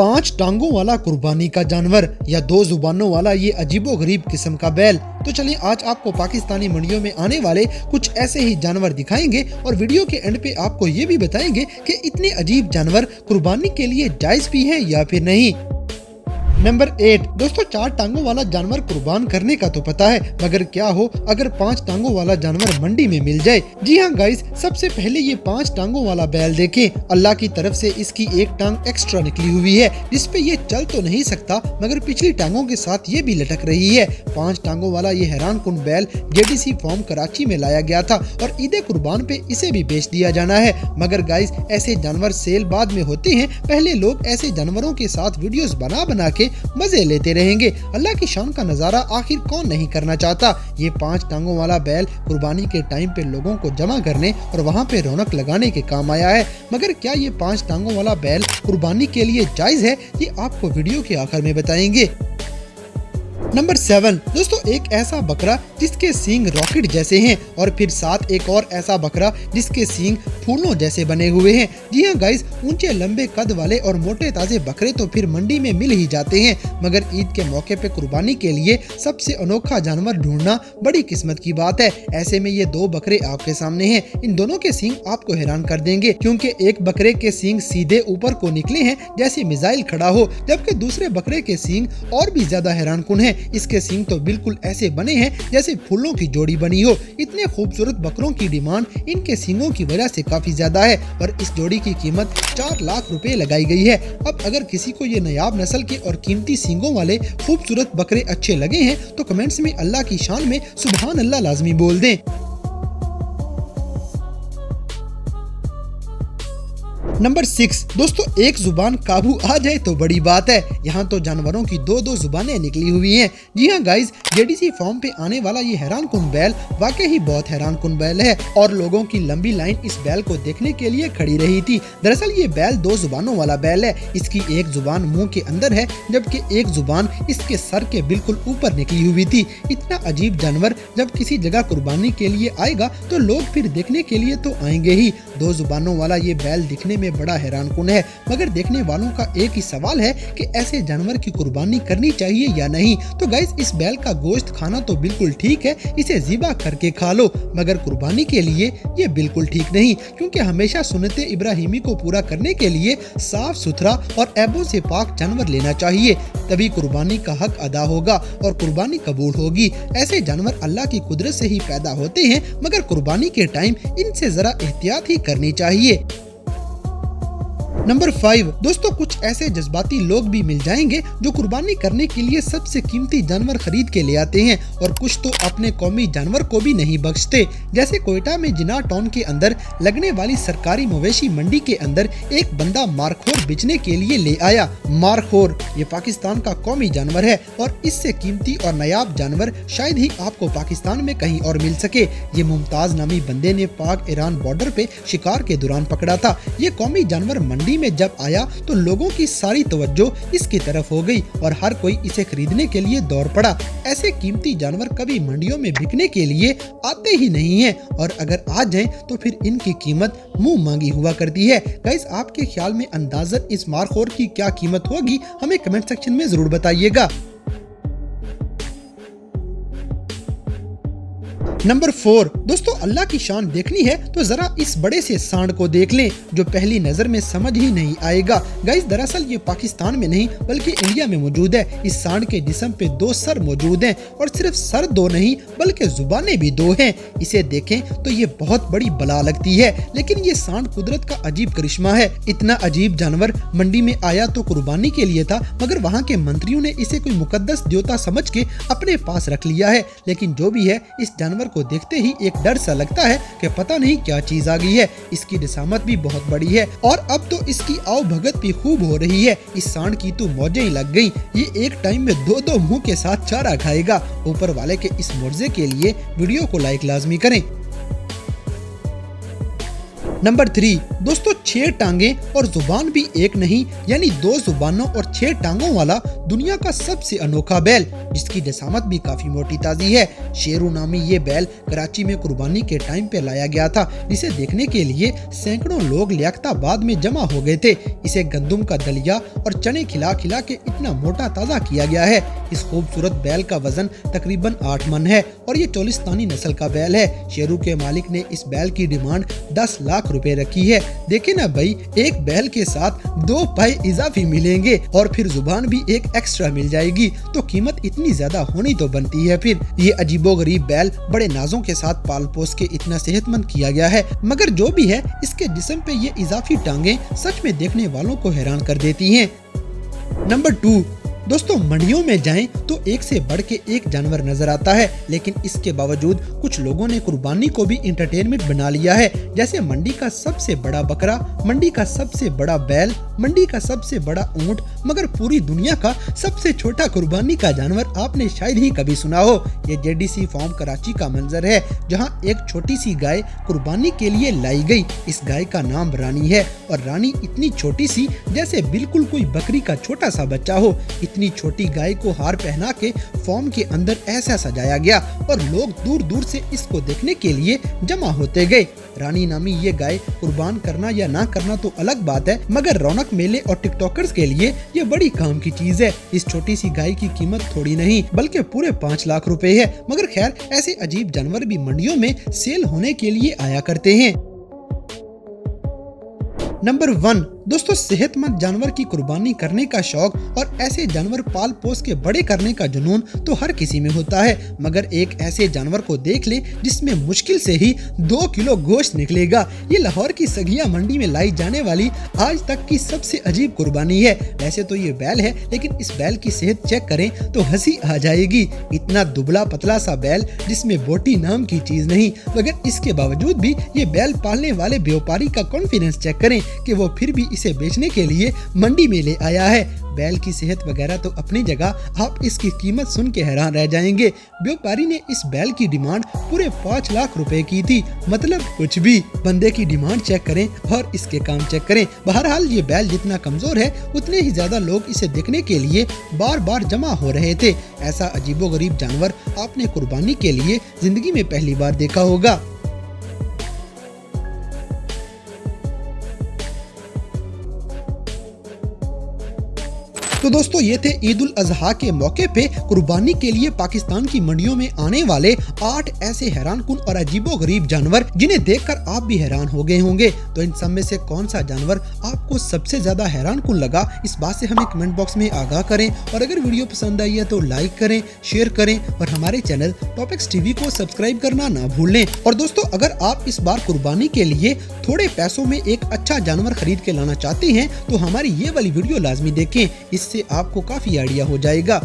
5 टांगों वाला कुर्बानी का जानवर या 2 जुबानों वाला ये अजीबोगरीब किस्म का बैल। तो चलिए आज आपको पाकिस्तानी मंडियों में आने वाले कुछ ऐसे ही जानवर दिखाएंगे और वीडियो के एंड पे आपको ये भी बताएंगे कि इतने अजीब जानवर कुर्बानी के लिए जायज भी है या फिर नहीं। नंबर 8 दोस्तों, 4 टांगों वाला जानवर कुर्बान करने का तो पता है, मगर क्या हो अगर 5 टांगों वाला जानवर मंडी में मिल जाए। जी हाँ गाइस, सबसे पहले ये 5 टांगों वाला बैल देखें। अल्लाह की तरफ से इसकी एक टांग एक्स्ट्रा निकली हुई है, जिसपे ये चल तो नहीं सकता मगर पिछली टांगों के साथ ये भी लटक रही है। 5 टांगों वाला ये हैरान कुन बैल JDC फार्म कराची में लाया गया था और ईद कुर्बान पे इसे भी बेच दिया जाना है। मगर गाइस, ऐसे जानवर सेल बाद में होते हैं, पहले लोग ऐसे जानवरों के साथ वीडियोस बना के मजे लेते रहेंगे। अल्लाह की शान का नजारा आखिर कौन नहीं करना चाहता। ये 5 टांगों वाला बैल कुर्बानी के टाइम पे लोगों को जमा करने और वहाँ पे रौनक लगाने के काम आया है। मगर क्या ये 5 टांगों वाला बैल कुर्बानी के लिए जायज है, ये आपको वीडियो के आखिर में बताएंगे। नंबर 7 दोस्तों, एक ऐसा बकरा जिसके सींग रॉकेट जैसे हैं और फिर साथ एक और ऐसा बकरा जिसके सींग फूलों जैसे बने हुए हैं। जी हाँ गाइस, ऊंचे लंबे कद वाले और मोटे ताजे बकरे तो फिर मंडी में मिल ही जाते हैं, मगर ईद के मौके पे कुर्बानी के लिए सबसे अनोखा जानवर ढूंढना बड़ी किस्मत की बात है। ऐसे में ये 2 बकरे आपके सामने हैं। इन दोनों के सींग आपको हैरान कर देंगे, क्योंकि एक बकरे के सींग सीधे ऊपर को निकले हैं जैसे मिसाइल खड़ा हो, जबकि दूसरे बकरे के सींग और भी ज्यादा हैरान कुन है। इसके सींग तो बिल्कुल ऐसे बने हैं जैसे फूलों की जोड़ी बनी हो। इतने खूबसूरत बकरों की डिमांड इनके सींगों की वजह से काफी ज्यादा है और इस जोड़ी की कीमत 4 लाख रुपए लगाई गई है। अब अगर किसी को ये नायाब नस्ल के और कीमती सींगों वाले खूबसूरत बकरे अच्छे लगे हैं तो कमेंट्स में अल्लाह की शान में सुभान अल्लाह लाजमी बोल दें। नंबर 6 दोस्तों, एक जुबान काबू आ जाए तो बड़ी बात है। यहाँ तो जानवरों की 2-2 जुबानें निकली हुई हैं। जी हाँ गाइस, JDC फार्म पे आने वाला ये हैरान कुन बैल वाकई ही बहुत हैरान कुन बैल है और लोगों की लंबी लाइन इस बैल को देखने के लिए खड़ी रही थी। दरअसल ये बैल 2 जुबानों वाला बैल है। इसकी एक जुबान मुंह के अंदर है, जबकि एक जुबान इसके सर के बिल्कुल ऊपर निकली हुई थी। इतना अजीब जानवर जब किसी जगह कुर्बानी के लिए आएगा तो लोग फिर देखने के लिए तो आएंगे ही। 2 जुबानों वाला ये बैल दिखने में बड़ा हैरान कुन है, मगर देखने वालों का एक ही सवाल है कि ऐसे जानवर की कुर्बानी करनी चाहिए या नहीं। तो गाइस, इस बैल का गोश्त खाना तो बिल्कुल ठीक है, इसे ज़िबा करके खा लो, मगर कुर्बानी के लिए ये बिल्कुल ठीक नहीं, क्योंकि हमेशा सुन्नते इब्राहिमी को पूरा करने के लिए साफ सुथरा और ऐबों से पाक जानवर लेना चाहिए, तभी कुर्बानी का हक अदा होगा और कुर्बानी कबूल होगी। ऐसे जानवर अल्लाह की कुदरत से ही पैदा होते हैं, मगर कुर्बानी के टाइम इनसे जरा एहतियात ही करनी चाहिए। नंबर 5 दोस्तों, कुछ ऐसे जज्बाती लोग भी मिल जाएंगे जो कुर्बानी करने के लिए सबसे कीमती जानवर खरीद के ले आते हैं और कुछ तो अपने कौमी जानवर को भी नहीं बख्शते। जैसे कोयटा में जिन्ना टाउन के अंदर लगने वाली सरकारी मवेशी मंडी के अंदर एक बंदा मारखोर बेचने के लिए ले आया। मारखोर ये पाकिस्तान का कौमी जानवर है और इससे कीमती और नायाब जानवर शायद ही आपको पाकिस्तान में कहीं और मिल सके। ये मुमताज नामी बंदे ने पाक ईरान बॉर्डर पे शिकार के दौरान पकड़ा था। ये कौमी जानवर मंडी में जब आया तो लोगों की सारी तवज्जो इसकी तरफ हो गई और हर कोई इसे खरीदने के लिए दौड़ पड़ा। ऐसे कीमती जानवर कभी मंडियों में बिकने के लिए आते ही नहीं हैं और अगर आ जाएं तो फिर इनकी कीमत मुंह मांगी हुआ करती है। गाइस, आपके ख्याल में अंदाजन इस मारखोर की क्या कीमत होगी, हमें कमेंट सेक्शन में जरूर बताइएगा। नंबर 4 दोस्तों, अल्लाह की शान देखनी है तो जरा इस बड़े से सांड को देख लें जो पहली नजर में समझ ही नहीं आएगा। गाइस, दरअसल ये पाकिस्तान में नहीं बल्कि इंडिया में मौजूद है। इस सांड के जिस्म पे 2 सर मौजूद हैं और सिर्फ सर 2 नहीं बल्कि जुबानें भी 2 हैं। इसे देखें तो ये बहुत बड़ी बला लगती है, लेकिन ये सांड कुदरत का अजीब करिश्मा है। इतना अजीब जानवर मंडी में आया तो कुर्बानी के लिए था, मगर वहाँ के मंत्रियों ने इसे कोई मुकद्दस देवता समझ के अपने पास रख लिया है। लेकिन जो भी है, इस जानवर को देखते ही एक डर सा लगता है कि पता नहीं क्या चीज आ गई है। इसकी जिसामत भी बहुत बड़ी है और अब तो इसकी आओ भगत भी खूब हो रही है। इस सांड की तो मौजें ही लग गई। ये एक टाइम में 2-2 मुंह के साथ चारा खाएगा। ऊपर वाले के इस मुआवजे के लिए वीडियो को लाइक लाजमी करें। नंबर 3 दोस्तों, 6 टांगे और जुबान भी एक नहीं, यानी 2 जुबानों और 6 टांगों वाला दुनिया का सबसे अनोखा बैल, जिसकी जसामत भी काफी मोटी ताजी है। शेरू नामी ये बैल कराची में कुर्बानी के टाइम पे लाया गया था, जिसे देखने के लिए सैकड़ों लोग लियाकताबाद में जमा हो गए थे। इसे गंदुम का दलिया और चने खिला खिला के इतना मोटा ताजा किया गया है। इस खूबसूरत बैल का वजन तकरीबन 8 मन है और ये चोलिस्तानी नस्ल का बैल है। शेरू के मालिक ने इस बैल की डिमांड 10 लाख रुपए रखी है। देखे ना भाई, एक बैल के साथ 2 पाई इजाफी मिलेंगे और फिर जुबान भी एक एक्स्ट्रा मिल जाएगी, तो कीमत इतनी ज्यादा होनी तो बनती है। फिर ये अजीबोगरीब बैल बड़े नाजों के साथ पाल पोस के इतना सेहतमंद किया गया है, मगर जो भी है इसके जिस्म पे ये इजाफी टांगे सच में देखने वालों को हैरान कर देती हैं। नंबर 2, दोस्तों मंडियों में जाएं तो एक से बढ़ के एक जानवर नजर आता है, लेकिन इसके बावजूद कुछ लोगों ने कुर्बानी को भी इंटरटेनमेंट बना लिया है। जैसे मंडी का सबसे बड़ा बकरा, मंडी का सबसे बड़ा बैल, मंडी का सबसे बड़ा ऊंट, मगर पूरी दुनिया का सबसे छोटा कुर्बानी का जानवर आपने शायद ही कभी सुना हो। ये जेडीसी फार्म कराची का मंजर है, जहां एक छोटी सी गाय कुर्बानी के लिए लाई गई। इस गाय का नाम रानी है और रानी इतनी छोटी सी जैसे बिल्कुल कोई बकरी का छोटा सा बच्चा हो। इतनी छोटी गाय को हार पहना के फार्म के अंदर ऐसा सजाया गया और लोग दूर दूर से इसको देखने के लिए जमा होते गए। रानी नामी ये गाय कुर्बान करना या ना करना तो अलग बात है, मगर रौनक मेले और टिकटॉकर्स के लिए ये बड़ी काम की चीज है। इस छोटी सी गाय की कीमत थोड़ी नहीं बल्कि पूरे 5 लाख रुपए है। मगर खैर, ऐसे अजीब जानवर भी मंडियों में सेल होने के लिए आया करते हैं। नंबर 1, दोस्तों सेहतमंद जानवर की कुर्बानी करने का शौक और ऐसे जानवर पाल पोस के बड़े करने का जुनून तो हर किसी में होता है, मगर एक ऐसे जानवर को देख ले जिसमें मुश्किल से ही 2 किलो गोश्त निकलेगा। ये लाहौर की सगिया मंडी में लाई जाने वाली आज तक की सबसे अजीब कुर्बानी है। वैसे तो ये बैल है, लेकिन इस बैल की सेहत चेक करें तो हंसी आ जाएगी। इतना दुबला पतला सा बैल जिसमें बोटी नाम की चीज नहीं, मगर इसके बावजूद भी ये बैल पालने वाले व्यापारी का कॉन्फिडेंस चेक करें कि वो फिर भी इसे बेचने के लिए मंडी में ले आया है। बैल की सेहत वगैरह तो अपनी जगह, आप इसकी कीमत सुन के हैरान रह जाएंगे। व्यापारी ने इस बैल की डिमांड पूरे 5 लाख रुपए की थी, मतलब कुछ भी। बंदे की डिमांड चेक करें और इसके काम चेक करें। बहरहाल ये बैल जितना कमजोर है, उतने ही ज्यादा लोग इसे देखने के लिए बार बार जमा हो रहे थे। ऐसा अजीबोगरीब जानवर आपने कुर्बानी के लिए जिंदगी में पहली बार देखा होगा। तो दोस्तों ये थे ईद उल अजहा के मौके पे कुर्बानी के लिए पाकिस्तान की मंडियों में आने वाले 8 ऐसे हैरानकुन और अजीबोगरीब जानवर, जिन्हें देखकर आप भी हैरान हो गए होंगे। तो इन सब में से कौन सा जानवर आपको सबसे ज्यादा हैरानकुन लगा, इस बात से हमें कमेंट बॉक्स में आगाह करें। और अगर वीडियो पसंद आई है तो लाइक करें, शेयर करें और हमारे चैनल टॉपिक्स टीवी को सब्सक्राइब करना ना भूलें। और दोस्तों, अगर आप इस बार कुर्बानी के लिए थोड़े पैसों में एक अच्छा जानवर खरीद के लाना चाहते हैं तो हमारी ये वाली वीडियो लाजमी देखें, इससे आपको काफी आइडिया हो जाएगा।